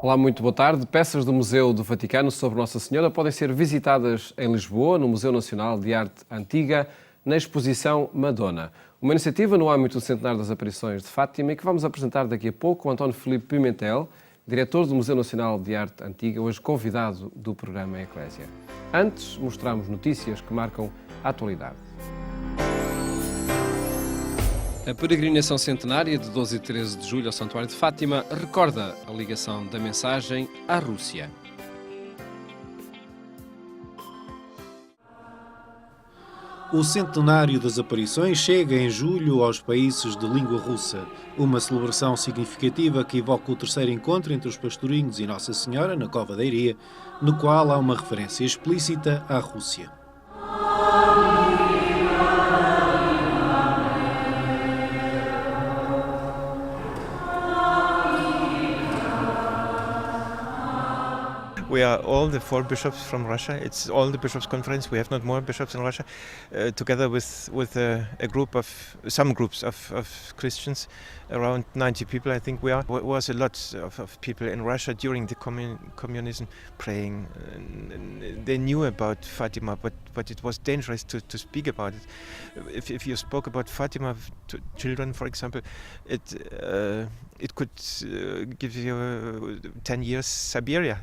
Olá, muito boa tarde. Peças do Museu do Vaticano sobre Nossa Senhora podem ser visitadas em Lisboa, no Museu Nacional de Arte Antiga, na exposição Madonna. Uma iniciativa no âmbito do Centenário das Aparições de Fátima e que vamos apresentar daqui a pouco o António Filipe Pimentel, diretor do Museu Nacional de Arte Antiga, hoje convidado do programa Eclésia. Antes, mostramos notícias que marcam a atualidade. A peregrinação centenária de 12 e 13 de julho ao Santuário de Fátima recorda a ligação da mensagem à Rússia. O Centenário das Aparições chega em julho aos países de língua russa. Uma celebração significativa que evoca o terceiro encontro entre os pastorinhos e Nossa Senhora, na Cova da Iria, no qual há uma referência explícita à Rússia. We are all the 4 bishops from Russia. It's all the bishops' conference. We have not more bishops in Russia, together with a group of some groups of Christians, around 90 people. I think we are. There was a lot of people in Russia during the communism praying. They knew about Fatima, but it was dangerous to speak about it. If you spoke about Fatima to children, for example, it could give you 10 years Siberia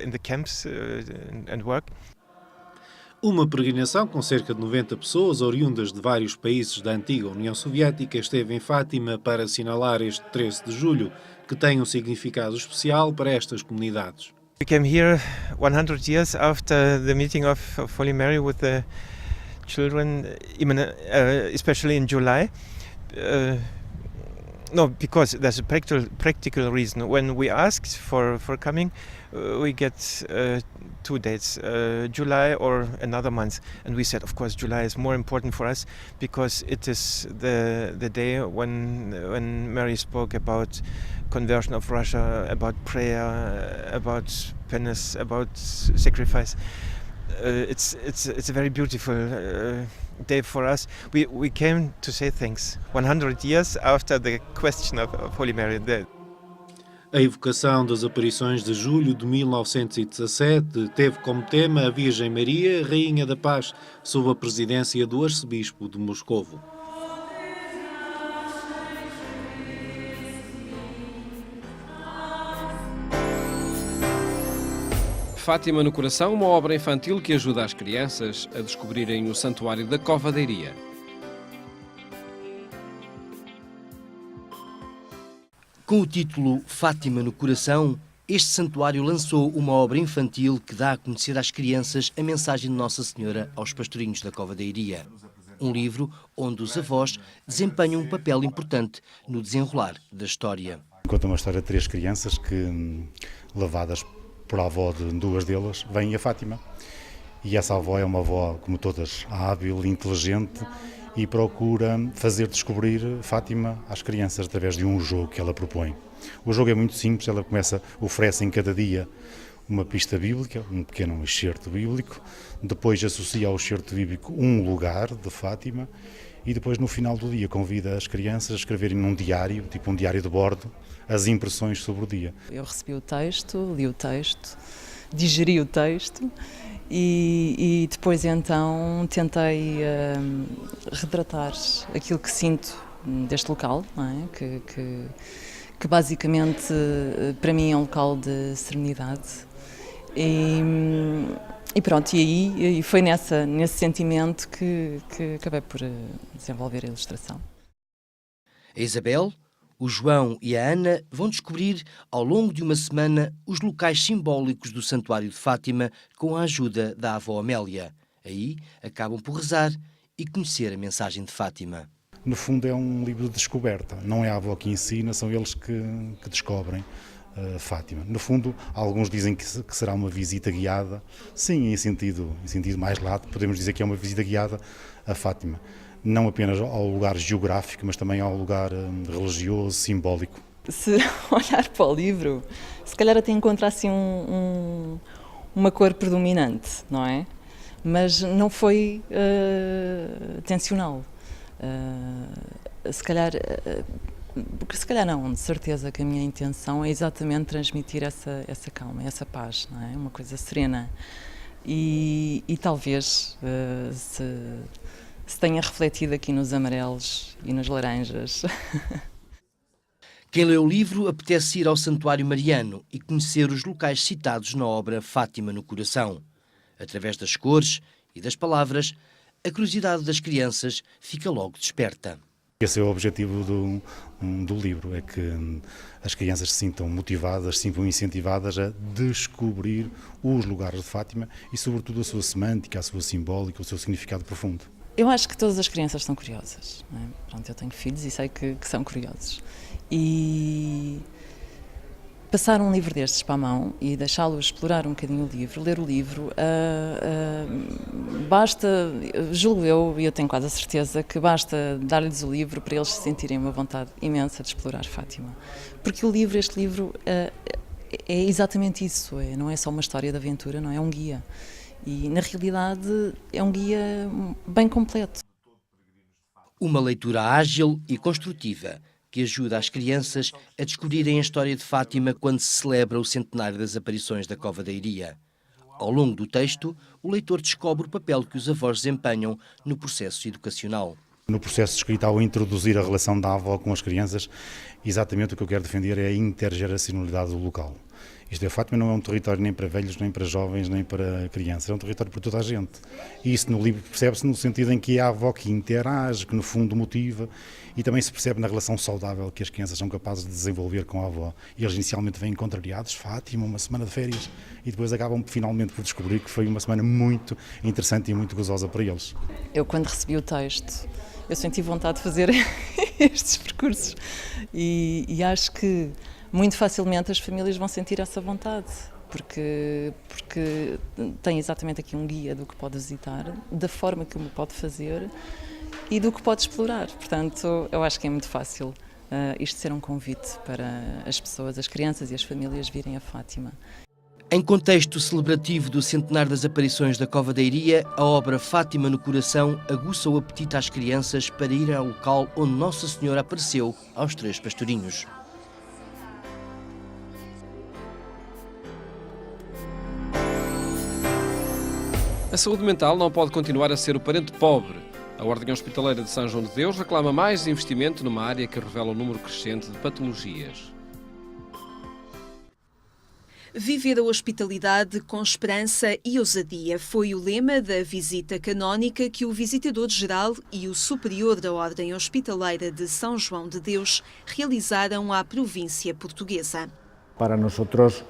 in the camps and work. Uma peregrinação com cerca de 90 pessoas, oriundas de vários países da antiga União Soviética, esteve em Fátima para assinalar este 13 de julho, que tem um significado especial para estas comunidades. We came here 100 years after the meeting of Holy Mary with the children, especially in July. No, because there's a practical reason. When we asked for coming, we get 2 dates, July or another month. And we said, of course, July is more important for us because it is the day when Mary spoke about conversion of Russia, about prayer, about penance, about sacrifice. It's a very beautiful day for us. We came to say thanks 100 years after the question of Holy Mary. A evocação das aparições de julho de 1917 teve como tema a Virgem Maria, Rainha da Paz, sob a presidência do arcebispo de Moscovo. Fátima no Coração, uma obra infantil que ajuda as crianças a descobrirem o Santuário da Cova da Iria. Com o título Fátima no Coração, este santuário lançou uma obra infantil que dá a conhecer às crianças a mensagem de Nossa Senhora aos pastorinhos da Cova da Iria. Um livro onde os avós desempenham um papel importante no desenrolar da história. Conta uma história de 3 crianças que, levadas por a avó de 2 delas, vêm a Fátima. E essa avó é uma avó, como todas, hábil, inteligente e procura fazer descobrir Fátima às crianças através de um jogo que ela propõe. O jogo é muito simples, ela oferece em cada dia uma pista bíblica, um pequeno excerto bíblico, depois associa ao excerto bíblico um lugar de Fátima e depois no final do dia convida as crianças a escreverem num diário, tipo um diário de bordo, as impressões sobre o dia. Eu recebi o texto, li o texto, digeri o texto e depois então tentei retratar aquilo que sinto deste local, não é? que basicamente para mim é um local de serenidade. E pronto, e foi nesse sentimento que acabei por desenvolver a ilustração. A Isabel, o João e a Ana vão descobrir, ao longo de uma semana, os locais simbólicos do Santuário de Fátima com a ajuda da avó Amélia. Aí acabam por rezar e conhecer a mensagem de Fátima. No fundo é um livro de descoberta, não é a avó que ensina, são eles que descobrem Fátima. No fundo, alguns dizem que será uma visita guiada. Sim, em sentido mais lato, podemos dizer que é uma visita guiada a Fátima. Não apenas ao lugar geográfico, mas também ao lugar religioso, simbólico. Se olhar para o livro, se calhar até encontrar assim uma cor predominante, não é? Mas não foi intencional. Se calhar porque se calhar não, de certeza que a minha intenção é exatamente transmitir essa calma, essa paz, não é? Uma coisa serena. E talvez se tenha refletido aqui nos amarelos e nos laranjas. Quem lê o livro apetece ir ao Santuário Mariano e conhecer os locais citados na obra Fátima no Coração. Através das cores e das palavras, a curiosidade das crianças fica logo desperta. Esse é o objetivo do livro, é que as crianças se sintam motivadas, se sintam incentivadas a descobrir os lugares de Fátima e, sobretudo, a sua semântica, a sua simbólica, o seu significado profundo. Eu acho que todas as crianças são curiosas, não é? Pronto, eu tenho filhos e sei que são curiosos. E passar um livro destes para a mão e deixá-los explorar um bocadinho o livro, ler o livro, basta, julgo eu, e eu tenho quase a certeza, que basta dar-lhes o livro para eles se sentirem uma vontade imensa de explorar Fátima. Porque este livro é exatamente isso, não é só uma história de aventura, não é um guia. E, na realidade, é um guia bem completo. Uma leitura ágil e construtiva, que ajuda as crianças a descobrirem a história de Fátima quando se celebra o centenário das aparições da Cova da Iria. Ao longo do texto, o leitor descobre o papel que os avós desempenham no processo educacional. No processo de escrita, ao introduzir a relação da avó com as crianças, exatamente o que eu quero defender é a intergeracionalidade do local. Isto é, Fátima não é um território nem para velhos, nem para jovens, nem para crianças, é um território para toda a gente. E isso no livro percebe-se no sentido em que é a avó que interage, que no fundo motiva, e também se percebe na relação saudável que as crianças são capazes de desenvolver com a avó. E eles inicialmente vêm contrariados, Fátima, uma semana de férias, e depois acabam finalmente por descobrir que foi uma semana muito interessante e muito gozosa para eles. Eu, quando recebi o texto, eu senti vontade de fazer estes percursos e acho que muito facilmente as famílias vão sentir essa vontade, porque tem exatamente aqui um guia do que pode visitar, da forma que o pode fazer e do que pode explorar. Portanto, eu acho que é muito fácil isto ser um convite para as pessoas, as crianças e as famílias virem a Fátima. Em contexto celebrativo do centenário das aparições da Cova da Iria, a obra Fátima no Coração aguça o apetite às crianças para ir ao local onde Nossa Senhora apareceu aos 3 pastorinhos. A saúde mental não pode continuar a ser o parente pobre. A Ordem Hospitaleira de São João de Deus reclama mais investimento numa área que revela um número crescente de patologias. Viver a hospitalidade com esperança e ousadia foi o lema da visita canónica que o Visitador-Geral e o Superior da Ordem Hospitaleira de São João de Deus realizaram à província portuguesa. Para nosotros,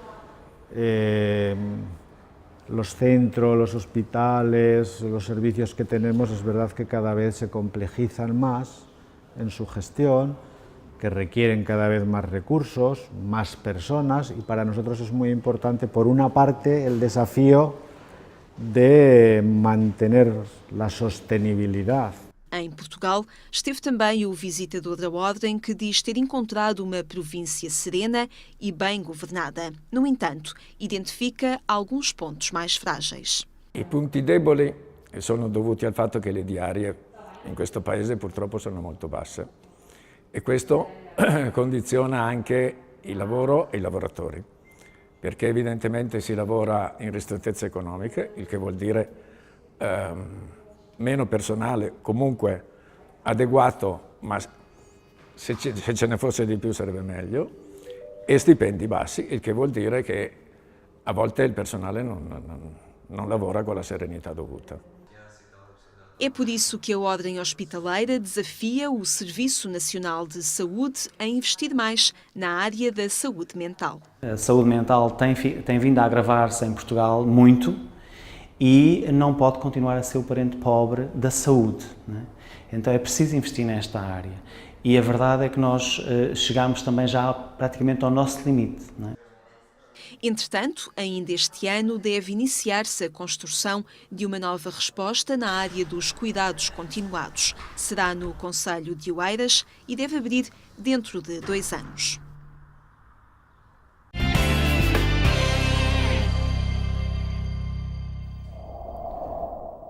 los centros, los hospitales, los servicios que tenemos, es verdad que cada vez se complejizan más en su gestión, que requieren cada vez más recursos, más personas, y para nosotros es muy importante, por una parte, el desafío de mantener la sostenibilidad. Em Portugal, esteve também o visitador da Ordem, que diz ter encontrado uma província serena e bem governada. No entanto, identifica alguns pontos mais frágeis. I punti deboli sono dovuti al fatto che le diarie in questo paese purtroppo sono molto basse e questo condiziona anche il lavoro e i lavoratori, perché evidentemente si lavora in ristrettezze economiche, il che vuol dire meno personale comunque adeguato, ma se ce ne fosse di più sarebbe meglio, e stipendi bassi, il che vuol dire che a volte il personale non lavora con la serenità dovuta. É por isso que a Ordem Hospitaleira desafia o Serviço Nacional de Saúde a investir mais na área da saúde mental. A saúde mental tem vindo a agravar-se em Portugal muito e não pode continuar a ser o parente pobre da saúde, né? Então é preciso investir nesta área. E a verdade é que nós chegamos também já praticamente ao nosso limite, né? Entretanto, ainda este ano deve iniciar-se a construção de uma nova resposta na área dos cuidados continuados. Será no concelho de Oeiras e deve abrir dentro de 2 anos.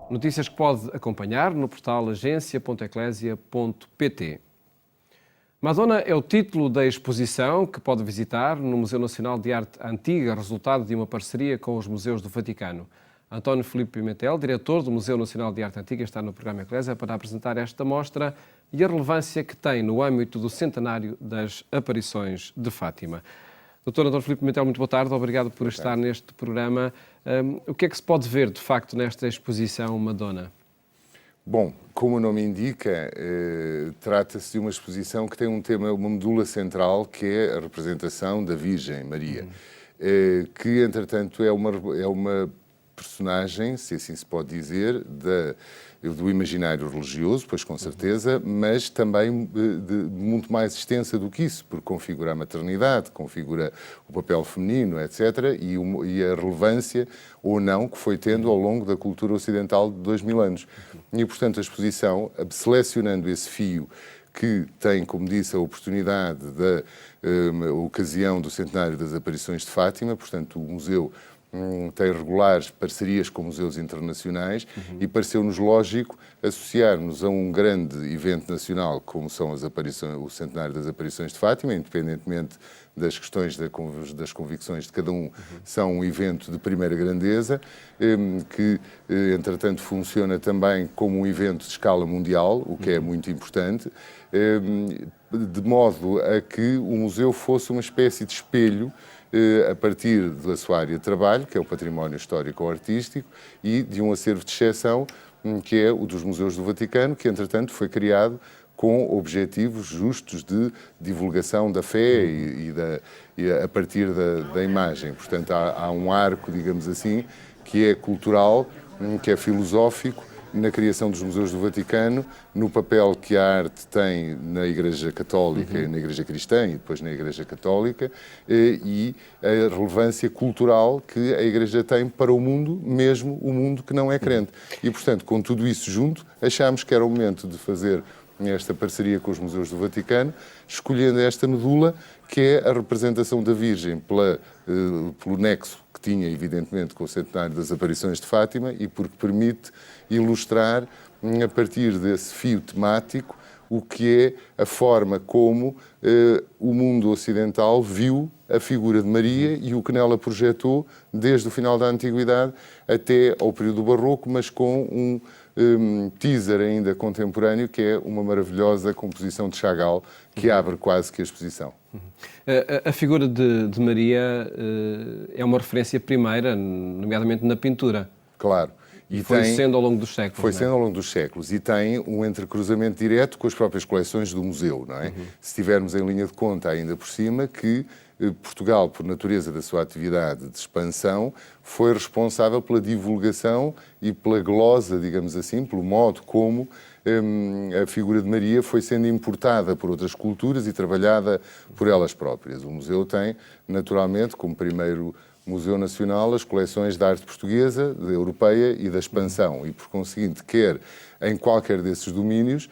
Notícias que pode acompanhar no portal agência.eclesia.pt. Madonna é o título da exposição que pode visitar no Museu Nacional de Arte Antiga, resultado de uma parceria com os museus do Vaticano. António Filipe Pimentel, diretor do Museu Nacional de Arte Antiga, está no programa Eclésia para apresentar esta mostra e a relevância que tem no âmbito do centenário das aparições de Fátima. Dr. António Filipe Pimentel, muito boa tarde, obrigado por estar neste programa. O que é que se pode ver, de facto, nesta exposição Madonna? Bom, como o nome indica, trata-se de uma exposição que tem um tema, uma medula central, que é a representação da Virgem Maria, que, entretanto, é uma personagem, se assim se pode dizer, do imaginário religioso, pois com certeza, mas também muito mais extensa do que isso, porque configura a maternidade, configura o papel feminino, etc., e a relevância ou não que foi tendo ao longo da cultura ocidental de 2000 anos. E, portanto, a exposição, selecionando esse fio que tem, como disse, a oportunidade da ocasião do centenário das aparições de Fátima, portanto, o museu tem regulares parcerias com museus internacionais e pareceu-nos lógico associarmos a um grande evento nacional como são as aparições, o centenário das aparições de Fátima, independentemente das questões das convicções de cada um, são um evento de primeira grandeza, que entretanto funciona também como um evento de escala mundial, o que é muito importante, de modo a que o museu fosse uma espécie de espelho a partir da sua área de trabalho, que é o património histórico-artístico, e de um acervo de exceção, que é o dos museus do Vaticano, que entretanto foi criado com objetivos justos de divulgação da fé e a partir da imagem. Portanto, há um arco, digamos assim, que é cultural, que é filosófico, na criação dos museus do Vaticano, no papel que a arte tem na Igreja Católica, na Igreja Cristã e depois na Igreja Católica, e a relevância cultural que a Igreja tem para o mundo, mesmo o mundo que não é crente. E, portanto, com tudo isso junto, achámos que era o momento de fazer esta parceria com os museus do Vaticano, escolhendo esta medula, que é a representação da Virgem pelo nexo que tinha, evidentemente, com o centenário das aparições de Fátima e porque permite ilustrar, a partir desse fio temático, o que é a forma como o mundo ocidental viu a figura de Maria e o que nela projetou desde o final da Antiguidade até ao período Barroco, mas com um teaser ainda contemporâneo, que é uma maravilhosa composição de Chagall, que abre quase que a exposição. A figura de Maria é uma referência primeira, nomeadamente na pintura. Claro. E foi sendo ao longo dos séculos. Foi sendo ao longo dos séculos e tem um entrecruzamento direto com as próprias coleções do museu, não é? Se tivermos em linha de conta ainda por cima que Portugal, por natureza da sua atividade de expansão, foi responsável pela divulgação e pela glosa, digamos assim, pelo modo como a figura de Maria foi sendo importada por outras culturas e trabalhada por elas próprias. O museu tem, naturalmente, como primeiro Museu Nacional, as coleções da arte portuguesa, da europeia e da expansão e, por conseguinte, quer em qualquer desses domínios,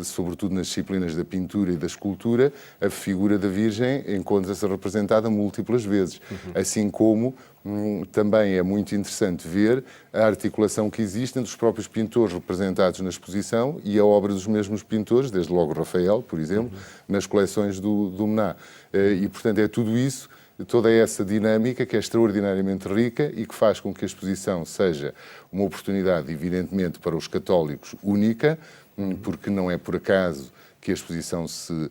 sobretudo nas disciplinas da pintura e da escultura, a figura da Virgem encontra-se representada múltiplas vezes, assim como também é muito interessante ver a articulação que existe entre os próprios pintores representados na exposição e a obra dos mesmos pintores, desde logo Rafael, por exemplo, nas coleções do Mená. E, portanto, é tudo isso, toda essa dinâmica que é extraordinariamente rica e que faz com que a exposição seja uma oportunidade, evidentemente, para os católicos única, porque não é por acaso que a exposição se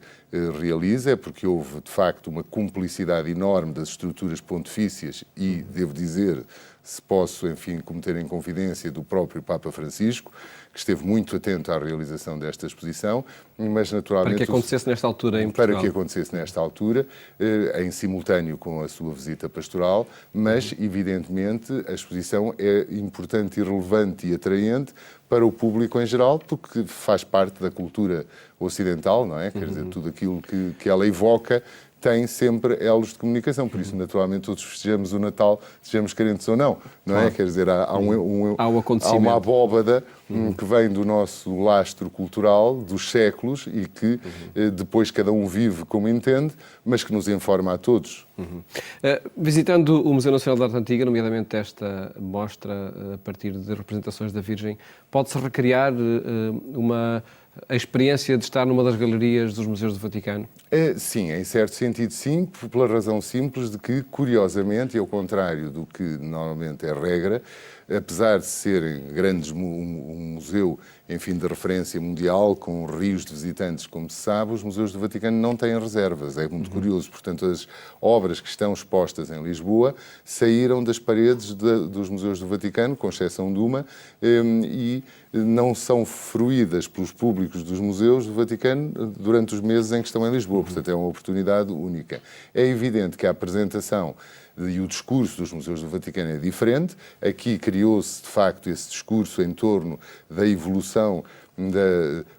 realiza, é porque houve, de facto, uma cumplicidade enorme das estruturas pontifícias e, devo dizer, se posso, enfim, cometer em confidência, do próprio Papa Francisco, que esteve muito atento à realização desta exposição, mas naturalmente... Para que acontecesse nesta altura em Portugal. Para que acontecesse nesta altura, em simultâneo com a sua visita pastoral, mas, evidentemente, a exposição é importante e relevante e atraente para o público em geral, porque faz parte da cultura ocidental, não é? Quer dizer, tudo aquilo que ela evoca tem sempre elos de comunicação, por isso naturalmente todos festejamos o Natal, sejamos crentes ou não, não é? Quer dizer, há uma abóbada que vem do nosso lastro cultural dos séculos e que depois cada um vive como entende, mas que nos informa a todos. Visitando o Museu Nacional de Arte Antiga, nomeadamente esta mostra a partir de representações da Virgem, pode-se recriar uma a experiência de estar numa das galerias dos museus do Vaticano? Sim, em certo sentido sim, pela razão simples de que, curiosamente, e ao contrário do que normalmente é regra, apesar de serem grandes, um museu, enfim, de referência mundial, com rios de visitantes, como se sabe, os museus do Vaticano não têm reservas. É muito curioso. Portanto, as obras que estão expostas em Lisboa saíram das paredes dos museus do Vaticano, com exceção de uma, e não são fruídas pelos públicos dos museus do Vaticano durante os meses em que estão em Lisboa. Portanto, é uma oportunidade única. É evidente que a apresentação e o discurso dos museus do Vaticano é diferente. Aqui criou-se, de facto, esse discurso em torno da evolução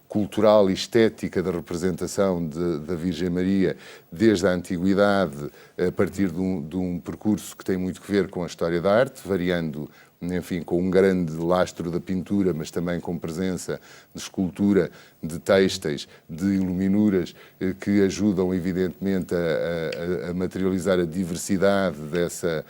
cultural e estética da representação da Virgem Maria desde a Antiguidade, a partir de um percurso que tem muito a ver com a história da arte, variando, enfim, com um grande lastro da pintura, mas também com presença de escultura, de têxteis, de iluminuras, que ajudam, evidentemente, a materializar a diversidade dessa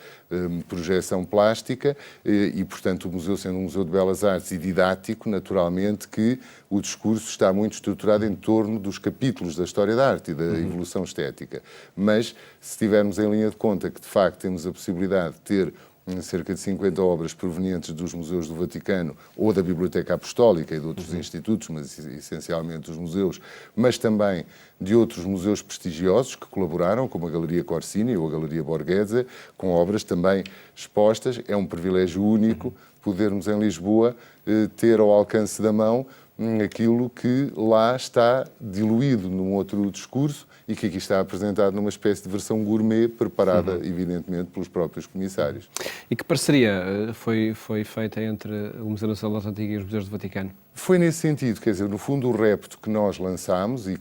projeção plástica e, portanto, o museu, sendo um museu de belas artes e didático, naturalmente que o discurso está muito estruturado em torno dos capítulos da história da arte e da evolução estética. Mas, se tivermos em linha de conta que, de facto, temos a possibilidade de ter cerca de 50 obras provenientes dos museus do Vaticano ou da Biblioteca Apostólica e de outros institutos, mas essencialmente dos museus, mas também de outros museus prestigiosos que colaboraram, como a Galeria Corsini ou a Galeria Borghese, com obras também expostas. É um privilégio único podermos em Lisboa ter ao alcance da mão aquilo que lá está diluído num outro discurso e que aqui está apresentado numa espécie de versão gourmet preparada, evidentemente, pelos próprios comissários. E que parceria foi feita entre o Museu Nacional da Arte Antiga e os museus do Vaticano? Foi nesse sentido, quer dizer, no fundo o repto que nós lançámos e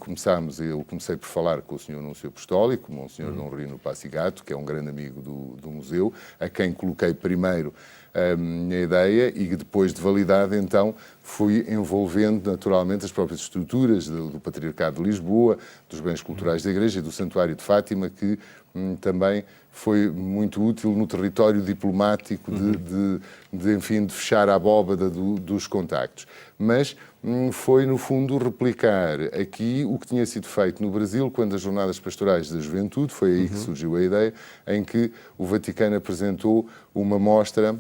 eu comecei por falar com o Sr. Núncio Apostólico, o Monsenhor Dom Rino Passigato, que é um grande amigo do museu, a quem coloquei primeiro a minha ideia e depois de validade, então, fui envolvendo naturalmente as próprias estruturas do Patriarcado de Lisboa, dos bens culturais da Igreja e do Santuário de Fátima, que também foi muito útil no território diplomático enfim, de fechar a abóbada dos contactos. Mas foi, no fundo, replicar aqui o que tinha sido feito no Brasil, quando as Jornadas Pastorais da Juventude, foi aí que surgiu a ideia, em que o Vaticano apresentou uma mostra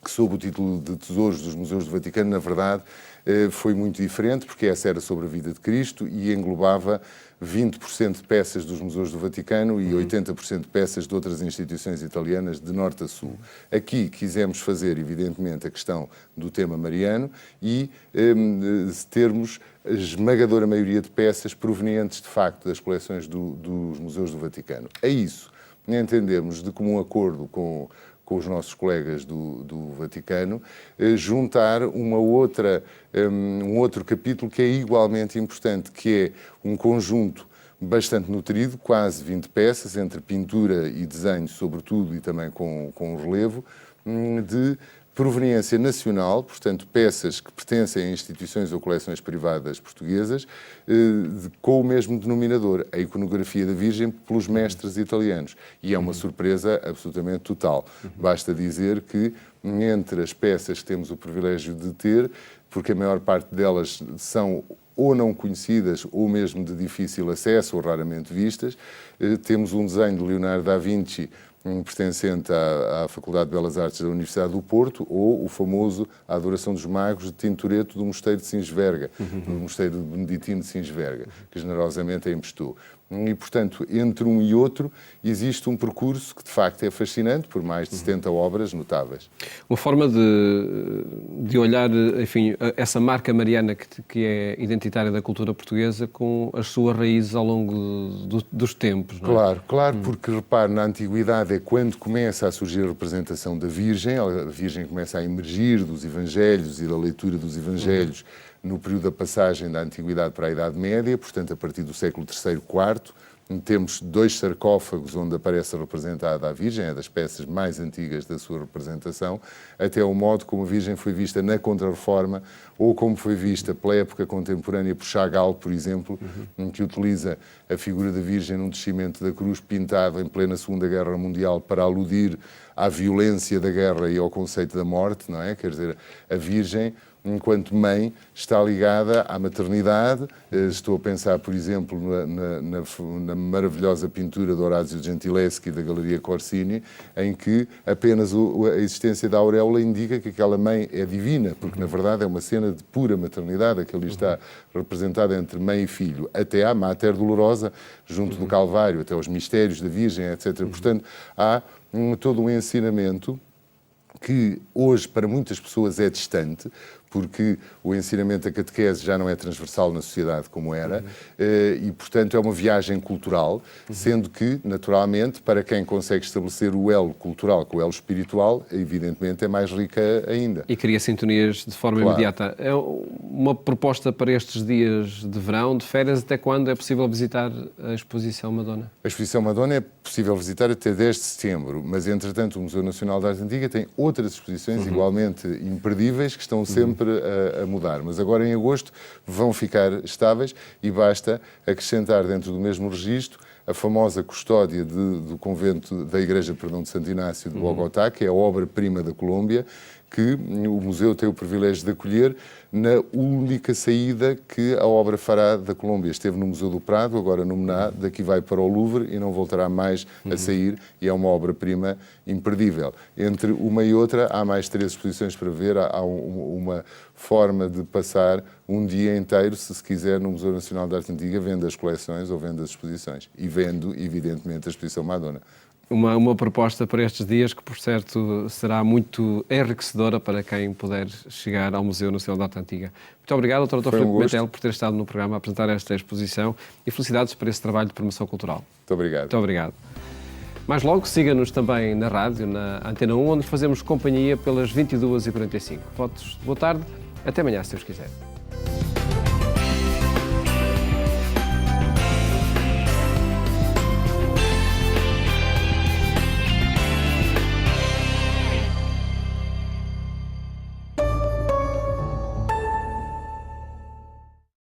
que, sob o título de Tesouros dos Museus do Vaticano, na verdade, foi muito diferente, porque essa era sobre a vida de Cristo e englobava 20% de peças dos museus do Vaticano e 80% de peças de outras instituições italianas de norte a sul. Aqui quisemos fazer, evidentemente, a questão do tema mariano e termos a esmagadora maioria de peças provenientes, de facto, das coleções dos museus do Vaticano. A isso, entendemos de comum acordo com os nossos colegas do Vaticano, juntar um outro capítulo que é igualmente importante, que é um conjunto bastante nutrido, quase 20 peças, entre pintura e desenho, sobretudo, e também com relevo, de proveniência nacional, portanto, peças que pertencem a instituições ou coleções privadas portuguesas, com o mesmo denominador, a iconografia da Virgem pelos mestres italianos. E é uma surpresa absolutamente total. Basta dizer que, entre as peças que temos o privilégio de ter, porque a maior parte delas são ou não conhecidas, ou mesmo de difícil acesso, ou raramente vistas, temos um desenho de Leonardo da Vinci, pertencente à Faculdade de Belas Artes da Universidade do Porto, ou o famoso A Adoração dos Magos de Tintoretto do Mosteiro de Sinsverga, do Mosteiro Beneditino de Sinsverga, que generosamente a emprestou. E, portanto, entre um e outro existe um percurso que, de facto, é fascinante, por mais de 70 obras notáveis. Uma forma de olhar, enfim, essa marca mariana que é identitária da cultura portuguesa com as suas raízes ao longo dos tempos, não é? Claro, porque, repare, na Antiguidade é quando começa a surgir a representação da Virgem, a Virgem começa a emergir dos Evangelhos e da leitura dos Evangelhos no período da passagem da Antiguidade para a Idade Média, portanto, a partir do século III, IV, temos 2 sarcófagos onde aparece representada a Virgem, é das peças mais antigas da sua representação, até o modo como a Virgem foi vista na Contra-Reforma ou como foi vista pela época contemporânea por Chagall, por exemplo, que utiliza a figura da Virgem num descimento da cruz pintado em plena Segunda Guerra Mundial para aludir à violência da guerra e ao conceito da morte, não é? Quer dizer, a Virgem enquanto mãe, está ligada à maternidade. Estou a pensar, por exemplo, na maravilhosa pintura de Orazio Gentileschi da Galeria Corsini, em que apenas a existência da auréola indica que aquela mãe é divina, porque na verdade é uma cena de pura maternidade, que ali está representada entre mãe e filho, até à Mater Dolorosa, junto do Calvário, até aos mistérios da Virgem, etc. Portanto, há todo um ensinamento que hoje para muitas pessoas é distante, porque o ensinamento da catequese já não é transversal na sociedade como era, e, portanto, é uma viagem cultural, sendo que, naturalmente, para quem consegue estabelecer o elo cultural com o elo espiritual, evidentemente é mais rica ainda. E cria sintonias de forma imediata. É uma proposta para estes dias de verão, de férias, até quando é possível visitar a Exposição Madonna? A Exposição Madonna é possível visitar até 10 de setembro, mas, entretanto, o Museu Nacional de Arte Antiga tem outras exposições igualmente imperdíveis que estão sempre a mudar, mas agora em agosto vão ficar estáveis e basta acrescentar dentro do mesmo registro a famosa custódia do convento da Igreja, de Santo Inácio de Bogotá, que é a obra-prima da Colômbia, que o museu tem o privilégio de acolher na única saída que a obra fará da Colômbia. Esteve no Museu do Prado, agora no Mená, daqui vai para o Louvre e não voltará mais a sair, e é uma obra-prima imperdível. Entre uma e outra há mais 3 exposições para ver, há uma forma de passar um dia inteiro, se quiser, no Museu Nacional de Arte Antiga, vendo as coleções ou vendo as exposições, e vendo, evidentemente, a Exposição Madonna. Uma proposta para estes dias que, por certo, será muito enriquecedora para quem puder chegar ao Museu Nacional de Arte Antiga. Muito obrigado, Dr. Filipe Pimentel, por ter estado no programa a apresentar esta exposição e felicidades por esse trabalho de promoção cultural. Muito obrigado. Muito obrigado. Mais logo, siga-nos também na rádio, na Antena 1, onde fazemos companhia pelas 22h45. Votos de boa tarde, até amanhã, se Deus quiser.